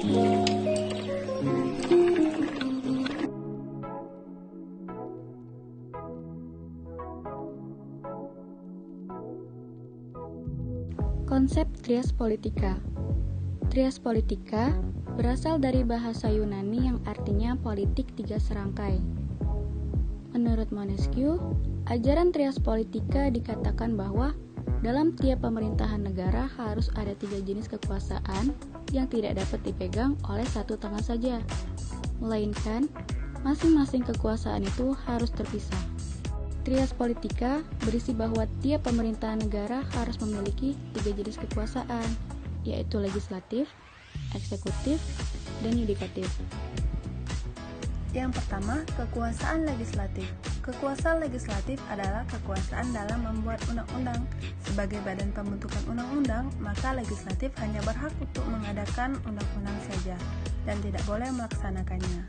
Konsep trias politika. Trias politika berasal dari bahasa Yunani yang artinya politik tiga serangkai. Menurut Montesquieu, ajaran trias politika dikatakan bahwa dalam tiap pemerintahan negara harus ada tiga jenis kekuasaan yang tidak dapat dipegang oleh satu tangan saja, melainkan masing-masing kekuasaan itu harus terpisah. Trias politika berisi bahwa tiap pemerintahan negara harus memiliki tiga jenis kekuasaan, yaitu legislatif, eksekutif, dan yudikatif. Yang pertama, kekuasaan legislatif. Kekuasaan legislatif adalah kekuasaan dalam membuat undang-undang. Sebagai badan pembentukan undang-undang, maka legislatif hanya berhak untuk mengadakan undang-undang saja dan tidak boleh melaksanakannya.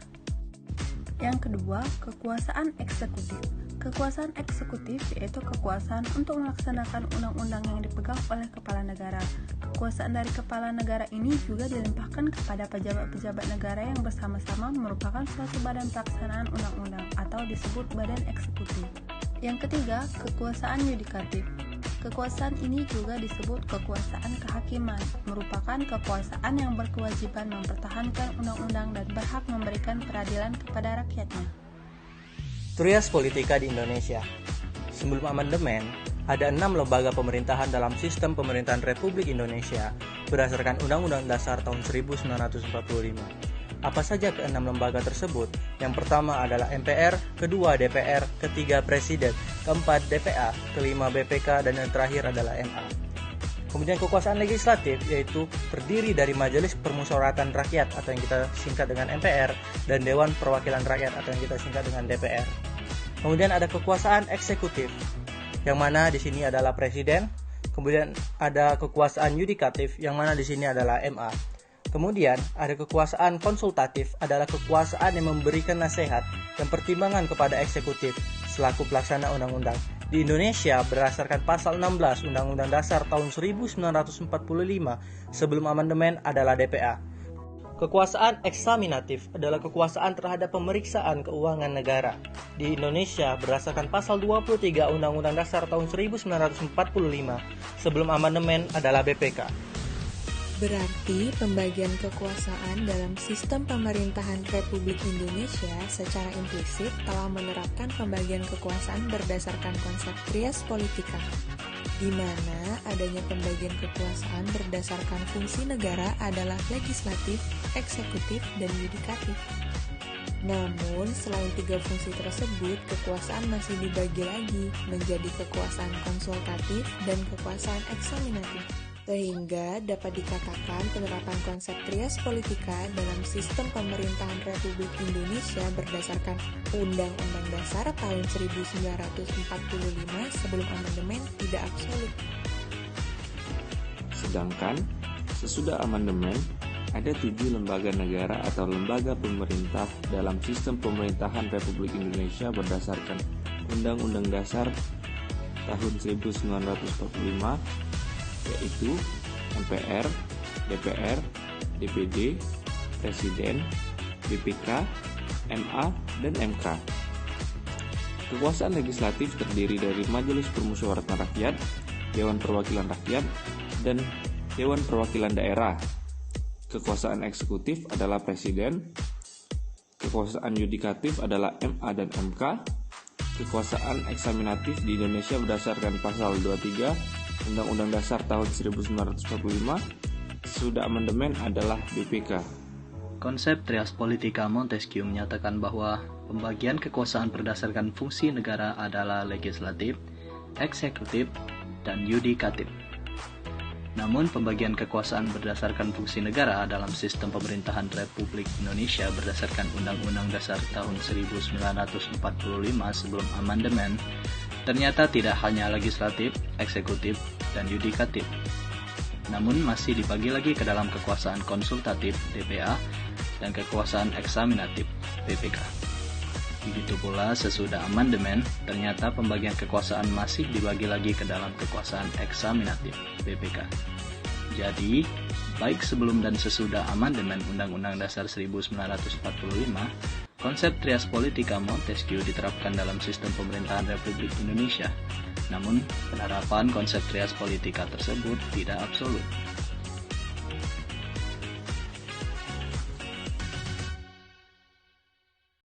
Yang kedua, kekuasaan eksekutif. Kekuasaan eksekutif yaitu kekuasaan untuk melaksanakan undang-undang yang dipegang oleh kepala negara. Kekuasaan dari kepala negara ini juga dilimpahkan kepada pejabat-pejabat negara yang bersama-sama merupakan suatu badan pelaksanaan undang-undang atau disebut badan eksekutif. Yang ketiga, kekuasaan yudikatif. Kekuasaan ini juga disebut kekuasaan kehakiman, merupakan kekuasaan yang berkewajiban mempertahankan undang-undang dan berhak memberikan peradilan kepada rakyatnya. Trias politika di Indonesia. Sebelum amandemen, ada 6 lembaga pemerintahan dalam sistem pemerintahan Republik Indonesia berdasarkan Undang-Undang Dasar tahun 1945. Apa saja ke-6 lembaga tersebut? Yang pertama adalah MPR, kedua DPR, ketiga Presiden, keempat DPA, kelima BPK, dan yang terakhir adalah MA. Kemudian kekuasaan legislatif yaitu terdiri dari Majelis Permusyawaratan Rakyat atau yang kita singkat dengan MPR dan Dewan Perwakilan Rakyat atau yang kita singkat dengan DPR. Kemudian ada kekuasaan eksekutif yang mana di sini adalah Presiden. Kemudian ada kekuasaan yudikatif yang mana di sini adalah MA. Kemudian ada kekuasaan konsultatif adalah kekuasaan yang memberikan nasihat dan pertimbangan kepada eksekutif selaku pelaksana undang-undang. Di Indonesia berdasarkan pasal 16 Undang-Undang Dasar tahun 1945 sebelum amandemen adalah DPA. Kekuasaan eksaminatif adalah kekuasaan terhadap pemeriksaan keuangan negara. Di Indonesia berdasarkan pasal 23 Undang-Undang Dasar tahun 1945 sebelum amandemen adalah BPK. Berarti pembagian kekuasaan dalam sistem pemerintahan Republik Indonesia secara implisit telah menerapkan pembagian kekuasaan berdasarkan konsep trias politika, di mana adanya pembagian kekuasaan berdasarkan fungsi negara adalah legislatif, eksekutif, dan yudikatif. Namun, selain tiga fungsi tersebut, kekuasaan masih dibagi lagi menjadi kekuasaan konsultatif dan kekuasaan eksaminatif. Sehingga dapat dikatakan penerapan konsep trias politika dalam sistem pemerintahan Republik Indonesia berdasarkan Undang-Undang Dasar tahun 1945 sebelum amandemen tidak absolut. Sedangkan sesudah amandemen ada 7 lembaga negara atau lembaga pemerintah dalam sistem pemerintahan Republik Indonesia berdasarkan Undang-Undang Dasar tahun 1945, yaitu MPR, DPR, DPD, Presiden, BPK, MA, dan MK. Kekuasaan legislatif terdiri dari Majelis Permusyawaratan Rakyat, Dewan Perwakilan Rakyat, dan Dewan Perwakilan Daerah. Kekuasaan eksekutif adalah Presiden, kekuasaan yudikatif adalah MA dan MK, kekuasaan eksaminatif di Indonesia berdasarkan pasal 23 Undang-Undang Dasar tahun 1945 sesudah amandemen adalah BPK. Konsep trias politika Montesquieu menyatakan bahwa pembagian kekuasaan berdasarkan fungsi negara adalah legislatif, eksekutif, dan yudikatif. Namun pembagian kekuasaan berdasarkan fungsi negara dalam sistem pemerintahan Republik Indonesia berdasarkan Undang-Undang Dasar tahun 1945 sebelum amandemen ternyata tidak hanya legislatif, eksekutif, dan yudikatif, namun masih dibagi lagi ke dalam kekuasaan konsultatif DPA dan kekuasaan eksaminatif BPK. Begitu pula sesudah amandemen, ternyata pembagian kekuasaan masih dibagi lagi ke dalam kekuasaan eksaminatif BPK. Jadi, baik sebelum dan sesudah amandemen Undang-Undang Dasar 1945, konsep trias politica Montesquieu diterapkan dalam sistem pemerintahan Republik Indonesia. Namun, penerapan konsep trias politica tersebut tidak absolut.